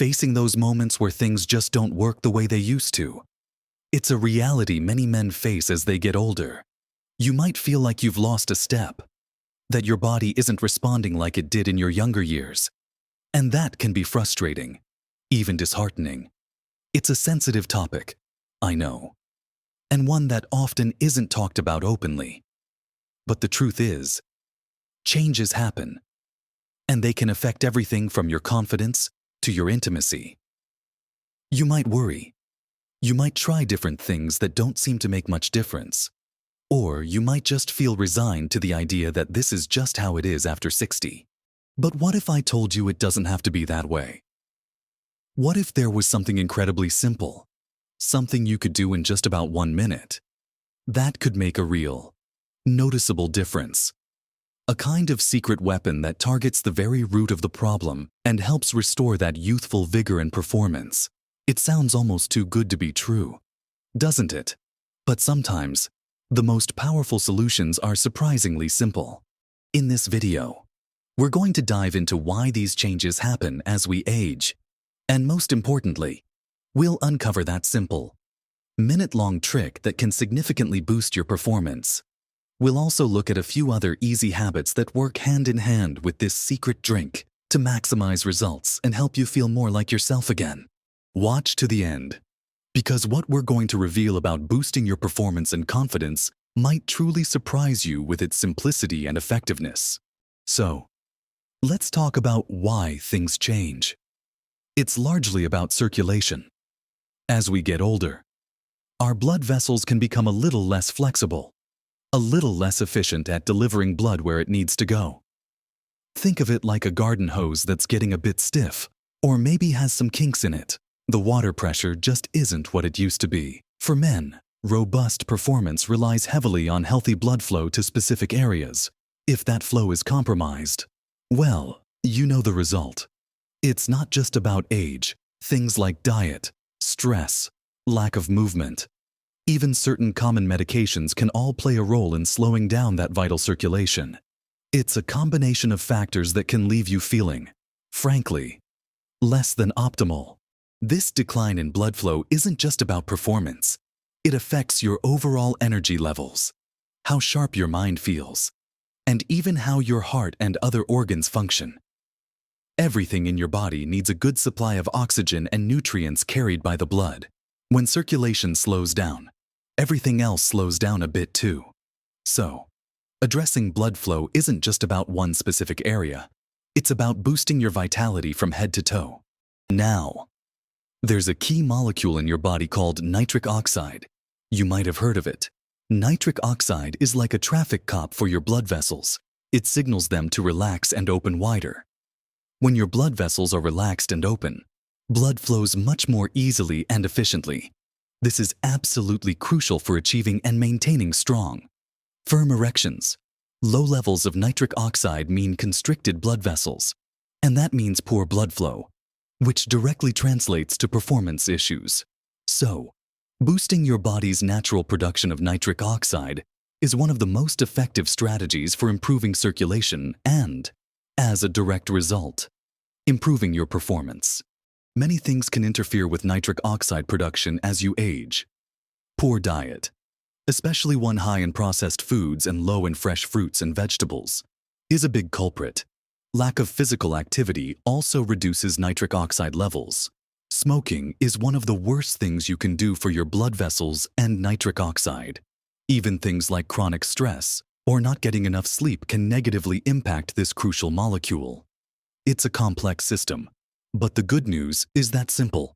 facing those moments where things just don't work the way they used to. It's a reality many men face as they get older. You might feel like you've lost a step, that your body isn't responding like it did in your younger years. And that can be frustrating, even disheartening. It's a sensitive topic, I know, and one that often isn't talked about openly. But the truth is, changes happen, and they can affect everything from your confidence to your intimacy. You might worry. You might try different things that don't seem to make much difference. Or you might just feel resigned to the idea that this is just how it is after 60. But what if I told you it doesn't have to be that way? What if there was something incredibly simple, something you could do in just about 1 minute, that could make a real, noticeable difference? A kind of secret weapon that targets the very root of the problem and helps restore that youthful vigor and performance. It sounds almost too good to be true, doesn't it? But sometimes, the most powerful solutions are surprisingly simple. In this video, we're going to dive into why these changes happen as we age. And most importantly, we'll uncover that simple, minute-long trick that can significantly boost your performance. We'll also look at a few other easy habits that work hand in hand with this secret drink to maximize results and help you feel more like yourself again. Watch to the end, because what we're going to reveal about boosting your performance and confidence might truly surprise you with its simplicity and effectiveness. So, let's talk about why things change. It's largely about circulation. As we get older, our blood vessels can become a little less flexible, a little less efficient at delivering blood where it needs to go. Think of it like a garden hose that's getting a bit stiff, or maybe has some kinks in it. The water pressure just isn't what it used to be. For men, robust performance relies heavily on healthy blood flow to specific areas. If that flow is compromised, well, you know the result. It's not just about age. Things like diet, stress, lack of movement, even certain common medications can all play a role in slowing down that vital circulation. It's a combination of factors that can leave you feeling, frankly, less than optimal. This decline in blood flow isn't just about performance. It affects your overall energy levels, how sharp your mind feels, and even how your heart and other organs function. Everything in your body needs a good supply of oxygen and nutrients carried by the blood. When circulation slows down, everything else slows down a bit too. So, addressing blood flow isn't just about one specific area. It's about boosting your vitality from head to toe. Now, there's a key molecule in your body called nitric oxide. You might have heard of it. Nitric oxide is like a traffic cop for your blood vessels. It signals them to relax and open wider. When your blood vessels are relaxed and open, blood flows much more easily and efficiently. This is absolutely crucial for achieving and maintaining strong, firm erections. Low levels of nitric oxide mean constricted blood vessels, and that means poor blood flow, which directly translates to performance issues. So, boosting your body's natural production of nitric oxide is one of the most effective strategies for improving circulation and, as a direct result, improving your performance. Many things can interfere with nitric oxide production as you age. Poor diet, especially one high in processed foods and low in fresh fruits and vegetables, is a big culprit. Lack of physical activity also reduces nitric oxide levels. Smoking is one of the worst things you can do for your blood vessels and nitric oxide. Even things like chronic stress or not getting enough sleep can negatively impact this crucial molecule. It's a complex system, but the good news is that simple.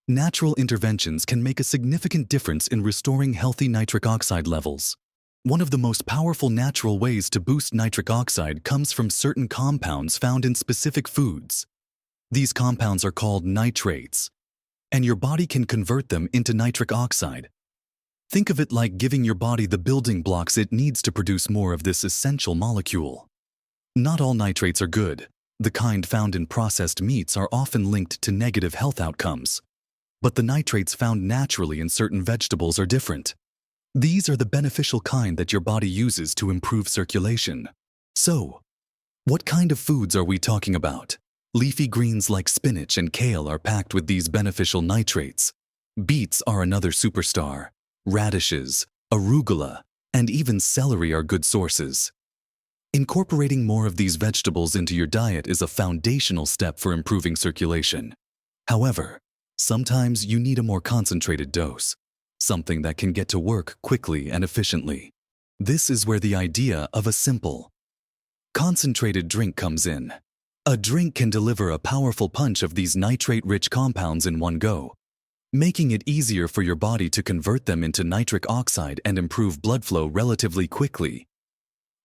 Natural interventions can make a significant difference in restoring healthy nitric oxide levels. One of the most powerful natural ways to boost nitric oxide comes from certain compounds found in specific foods. These compounds are called nitrates, and your body can convert them into nitric oxide. Think of it like giving your body the building blocks it needs to produce more of this essential molecule. Not all nitrates are good. The kind found in processed meats are often linked to negative health outcomes. But the nitrates found naturally in certain vegetables are different. These are the beneficial kind that your body uses to improve circulation. So, what kind of foods are we talking about? Leafy greens like spinach and kale are packed with these beneficial nitrates. Beets are another superstar. Radishes, arugula, and even celery are good sources. Incorporating more of these vegetables into your diet is a foundational step for improving circulation. However, sometimes you need a more concentrated dose, something that can get to work quickly and efficiently. This is where the idea of a simple, concentrated drink comes in. A drink can deliver a powerful punch of these nitrate-rich compounds in one go, making it easier for your body to convert them into nitric oxide and improve blood flow relatively quickly.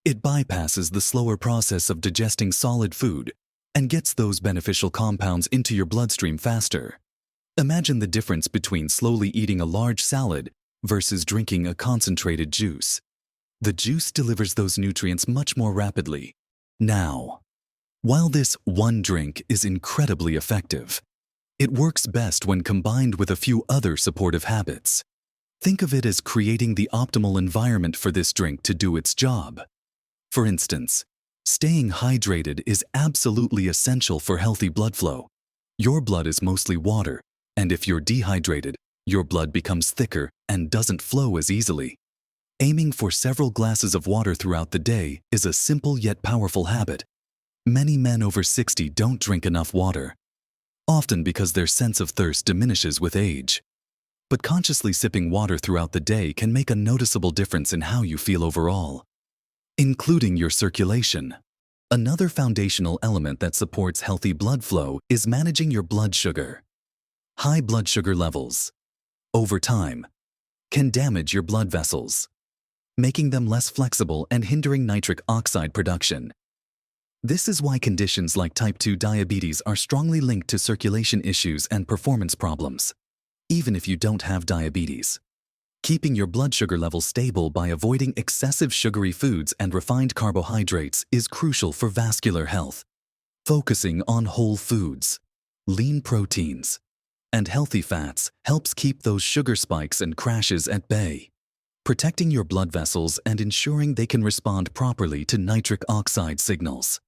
It bypasses the slower process of digesting solid food and gets those beneficial compounds into your bloodstream faster. Imagine the difference between slowly eating a large salad versus drinking a concentrated juice. The juice delivers those nutrients much more rapidly. Now, while this one drink is incredibly effective, it works best when combined with a few other supportive habits. Think of it as creating the optimal environment for this drink to do its job. For instance, staying hydrated is absolutely essential for healthy blood flow. Your blood is mostly water, and if you're dehydrated, your blood becomes thicker and doesn't flow as easily. Aiming for several glasses of water throughout the day is a simple yet powerful habit. Many men over 60 don't drink enough water, often because their sense of thirst diminishes with age. But consciously sipping water throughout the day can make a noticeable difference in how you feel overall, including your circulation. Another foundational element that supports healthy blood flow is managing your blood sugar. High blood sugar levels, over time, can damage your blood vessels, making them less flexible and hindering nitric oxide production. This is why conditions like type 2 diabetes are strongly linked to circulation issues and performance problems. Even if you don't have diabetes, keeping your blood sugar levels stable by avoiding excessive sugary foods and refined carbohydrates is crucial for vascular health. Focusing on whole foods, lean proteins, and healthy fats helps keep those sugar spikes and crashes at bay, protecting your blood vessels and ensuring they can respond properly to nitric oxide signals.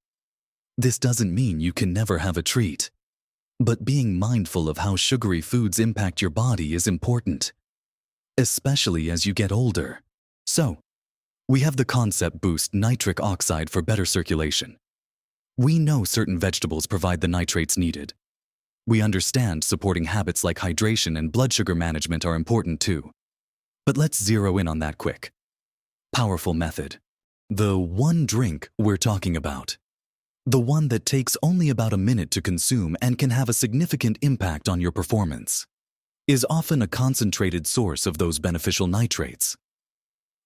This doesn't mean you can never have a treat, but being mindful of how sugary foods impact your body is important, especially as you get older. So, we have the concept boost nitric oxide for better circulation. We know certain vegetables provide the nitrates needed. We understand supporting habits like hydration and blood sugar management are important too. But let's zero in on that quick, powerful method. The one drink we're talking about, the one that takes only about a minute to consume and can have a significant impact on your performance, is often a concentrated source of those beneficial nitrates.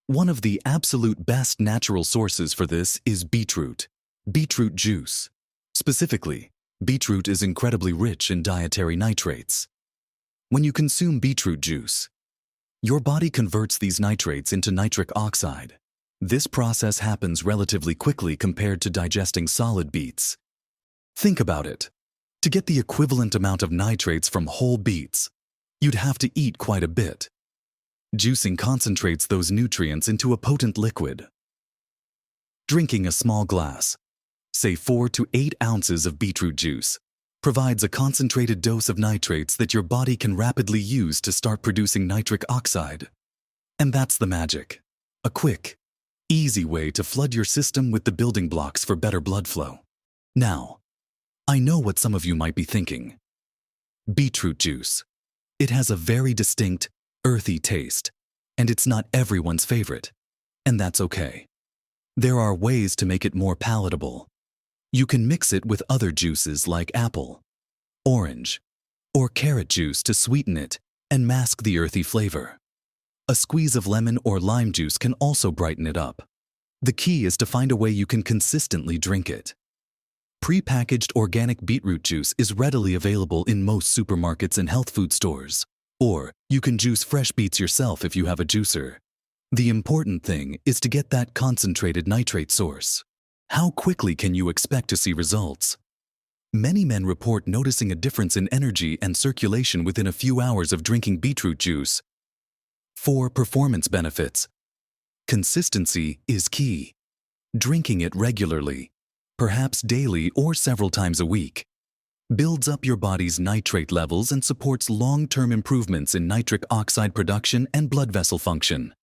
One of the absolute best natural sources for this is beetroot juice. Specifically, beetroot is incredibly rich in dietary nitrates. When you consume beetroot juice, your body converts these nitrates into nitric oxide. This process happens relatively quickly compared to digesting solid beets. Think about it. To get the equivalent amount of nitrates from whole beets, you'd have to eat quite a bit. Juicing concentrates those nutrients into a potent liquid. Drinking a small glass, say 4 to 8 ounces of beetroot juice, provides a concentrated dose of nitrates that your body can rapidly use to start producing nitric oxide. And that's the magic. A quick, easy way to flood your system with the building blocks for better blood flow. Now, I know what some of you might be thinking. Beetroot juice. It has a very distinct, earthy taste, and it's not everyone's favorite, and that's okay. There are ways to make it more palatable. You can mix it with other juices like apple, orange, or carrot juice to sweeten it and mask the earthy flavor. A squeeze of lemon or lime juice can also brighten it up. The key is to find a way you can consistently drink it. Pre-packaged organic beetroot juice is readily available in most supermarkets and health food stores, or you can juice fresh beets yourself if you have a juicer. The important thing is to get that concentrated nitrate source. How quickly can you expect to see results? Many men report noticing a difference in energy and circulation within a few hours of drinking beetroot juice. 4 performance benefits. Consistency is key. Drinking it regularly, perhaps daily or several times a week, builds up your body's nitrate levels and supports long-term improvements in nitric oxide production and blood vessel function.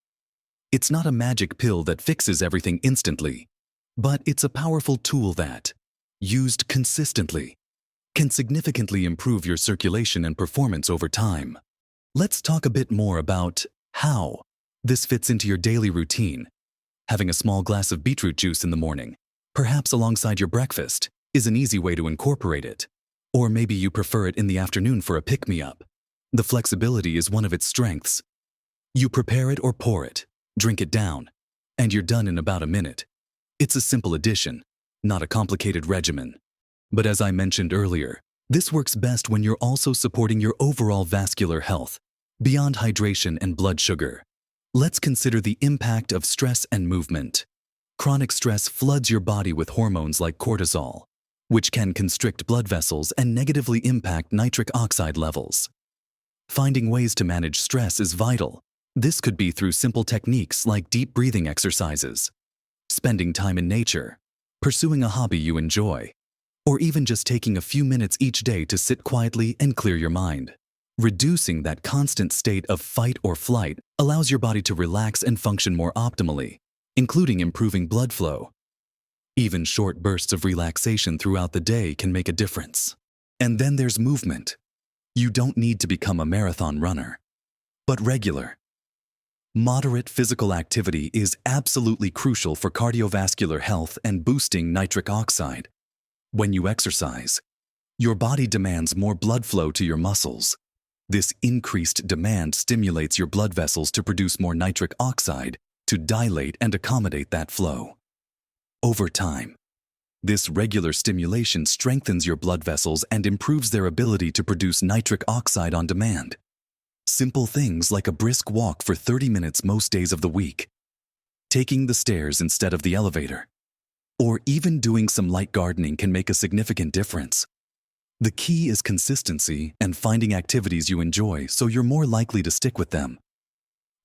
It's not a magic pill that fixes everything instantly, but it's a powerful tool that, used consistently, can significantly improve your circulation and performance over time. Let's talk a bit more about how this fits into your daily routine. Having a small glass of beetroot juice in the morning, perhaps alongside your breakfast, is an easy way to incorporate it. Or maybe you prefer it in the afternoon for a pick-me-up. The flexibility is one of its strengths. You prepare it or pour it, drink it down, and you're done in about a minute. It's a simple addition, not a complicated regimen. But as I mentioned earlier, this works best when you're also supporting your overall vascular health, beyond hydration and blood sugar. Let's consider the impact of stress and movement. Chronic stress floods your body with hormones like cortisol, which can constrict blood vessels and negatively impact nitric oxide levels. Finding ways to manage stress is vital. This could be through simple techniques like deep breathing exercises, spending time in nature, pursuing a hobby you enjoy, or even just taking a few minutes each day to sit quietly and clear your mind. Reducing that constant state of fight or flight allows your body to relax and function more optimally, including improving blood flow. Even short bursts of relaxation throughout the day can make a difference. And then there's movement. You don't need to become a marathon runner, but regular, moderate physical activity is absolutely crucial for cardiovascular health and boosting nitric oxide. When you exercise, your body demands more blood flow to your muscles. This increased demand stimulates your blood vessels to produce more nitric oxide to dilate and accommodate that flow. Over time, this regular stimulation strengthens your blood vessels and improves their ability to produce nitric oxide on demand. Simple things like a brisk walk for 30 minutes most days of the week, taking the stairs instead of the elevator, or even doing some light gardening can make a significant difference. The key is consistency and finding activities you enjoy so you're more likely to stick with them.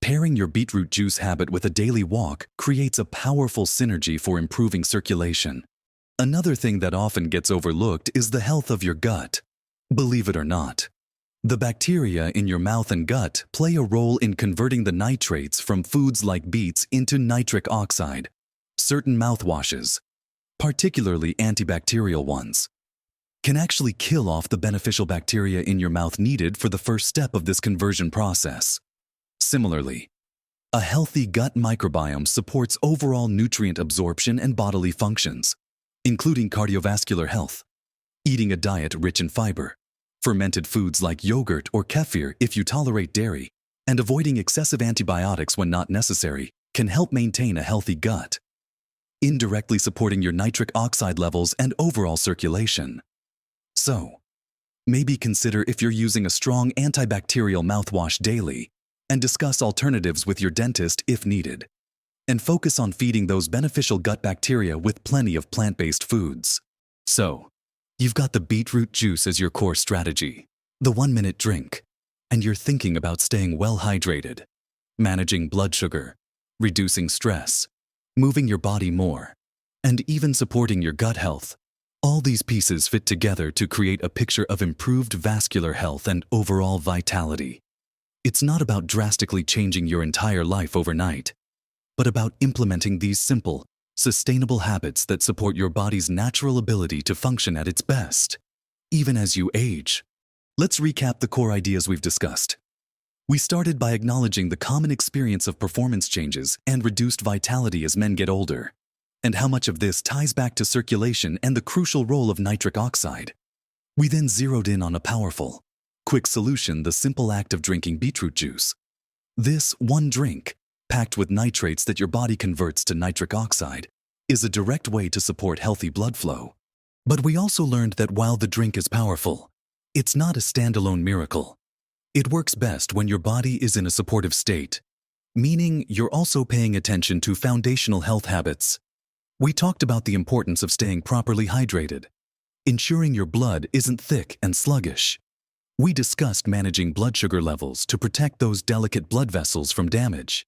Pairing your beetroot juice habit with a daily walk creates a powerful synergy for improving circulation. Another thing that often gets overlooked is the health of your gut. Believe it or not, the bacteria in your mouth and gut play a role in converting the nitrates from foods like beets into nitric oxide. Certain mouthwashes, particularly antibacterial ones, can actually kill off the beneficial bacteria in your mouth needed for the first step of this conversion process. Similarly, a healthy gut microbiome supports overall nutrient absorption and bodily functions, including cardiovascular health. Eating a diet rich in fiber, fermented foods like yogurt or kefir if you tolerate dairy, and avoiding excessive antibiotics when not necessary can help maintain a healthy gut, indirectly supporting your nitric oxide levels and overall circulation. So, maybe consider if you're using a strong antibacterial mouthwash daily, and discuss alternatives with your dentist if needed. And focus on feeding those beneficial gut bacteria with plenty of plant-based foods. So, you've got the beetroot juice as your core strategy, the 1-minute drink, and you're thinking about staying well hydrated, managing blood sugar, reducing stress, moving your body more, and even supporting your gut health. All these pieces fit together to create a picture of improved vascular health and overall vitality. It's not about drastically changing your entire life overnight, but about implementing these simple, sustainable habits that support your body's natural ability to function at its best, even as you age. Let's recap the core ideas we've discussed. We started by acknowledging the common experience of performance changes and reduced vitality as men get older, and how much of this ties back to circulation and the crucial role of nitric oxide. We then zeroed in on a powerful, quick solution: the simple act of drinking beetroot juice. This one drink, packed with nitrates that your body converts to nitric oxide, is a direct way to support healthy blood flow. But we also learned that while the drink is powerful, it's not a standalone miracle. It works best when your body is in a supportive state, meaning you're also paying attention to foundational health habits. We talked about the importance of staying properly hydrated, ensuring your blood isn't thick and sluggish. We discussed managing blood sugar levels to protect those delicate blood vessels from damage.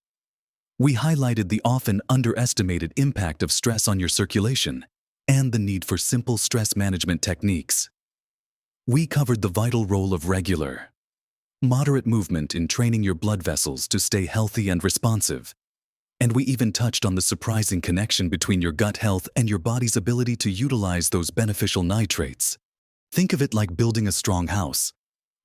We highlighted the often underestimated impact of stress on your circulation and the need for simple stress management techniques. We covered the vital role of regular, moderate movement in training your blood vessels to stay healthy and responsive. And we even touched on the surprising connection between your gut health and your body's ability to utilize those beneficial nitrates. Think of it like building a strong house.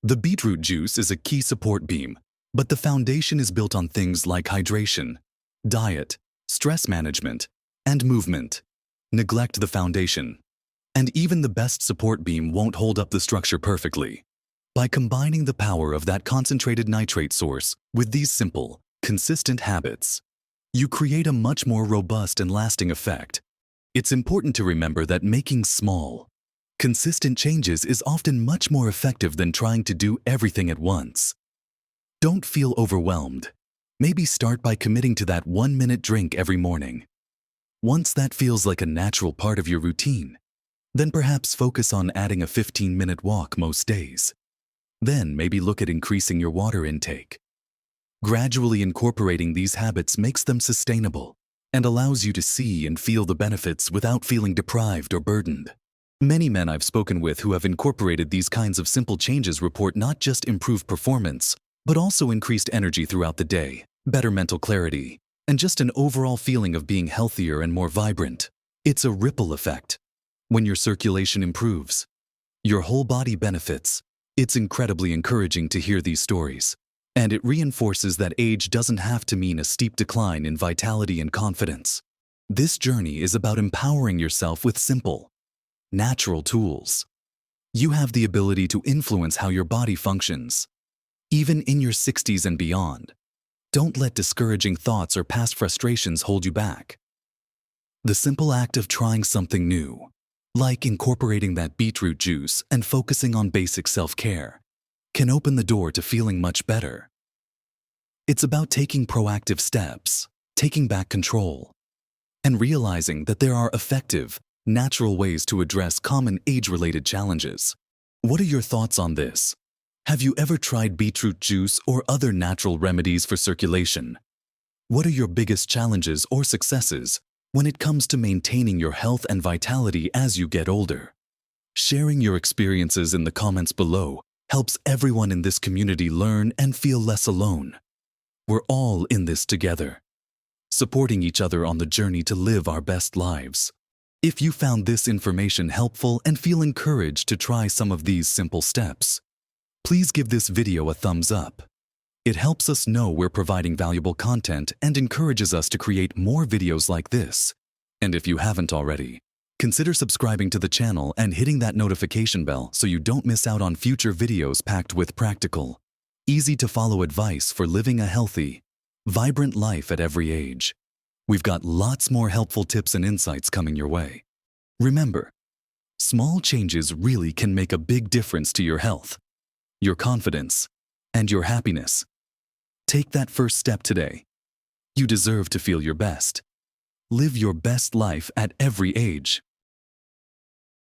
The beetroot juice is a key support beam, but the foundation is built on things like hydration, diet, stress management, and movement. Neglect the foundation, and even the best support beam won't hold up the structure perfectly. By combining the power of that concentrated nitrate source with these simple, consistent habits, you create a much more robust and lasting effect. It's important to remember that making small, consistent changes is often much more effective than trying to do everything at once. Don't feel overwhelmed. Maybe start by committing to that 1-minute drink every morning. Once that feels like a natural part of your routine, then perhaps focus on adding a 15-minute walk most days. Then maybe look at increasing your water intake. Gradually incorporating these habits makes them sustainable and allows you to see and feel the benefits without feeling deprived or burdened. Many men I've spoken with who have incorporated these kinds of simple changes report not just improved performance, but also increased energy throughout the day, better mental clarity, and just an overall feeling of being healthier and more vibrant. It's a ripple effect. When your circulation improves, your whole body benefits. It's incredibly encouraging to hear these stories. And it reinforces that age doesn't have to mean a steep decline in vitality and confidence. This journey is about empowering yourself with simple, natural tools. You have the ability to influence how your body functions, even in your 60s and beyond. Don't let discouraging thoughts or past frustrations hold you back. The simple act of trying something new, like incorporating that beetroot juice and focusing on basic self-care, can open the door to feeling much better. It's about taking proactive steps, taking back control, and realizing that there are effective, natural ways to address common age-related challenges. What are your thoughts on this? Have you ever tried beetroot juice or other natural remedies for circulation? What are your biggest challenges or successes when it comes to maintaining your health and vitality as you get older? Sharing your experiences in the comments below helps everyone in this community learn and feel less alone. We're all in this together, supporting each other on the journey to live our best lives. If you found this information helpful and feel encouraged to try some of these simple steps, please give this video a thumbs up. It helps us know we're providing valuable content and encourages us to create more videos like this. And if you haven't already, consider subscribing to the channel and hitting that notification bell so you don't miss out on future videos packed with practical, easy-to-follow advice for living a healthy, vibrant life at every age. We've got lots more helpful tips and insights coming your way. Remember, small changes really can make a big difference to your health, your confidence, and your happiness. Take that first step today. You deserve to feel your best. Live your best life at every age.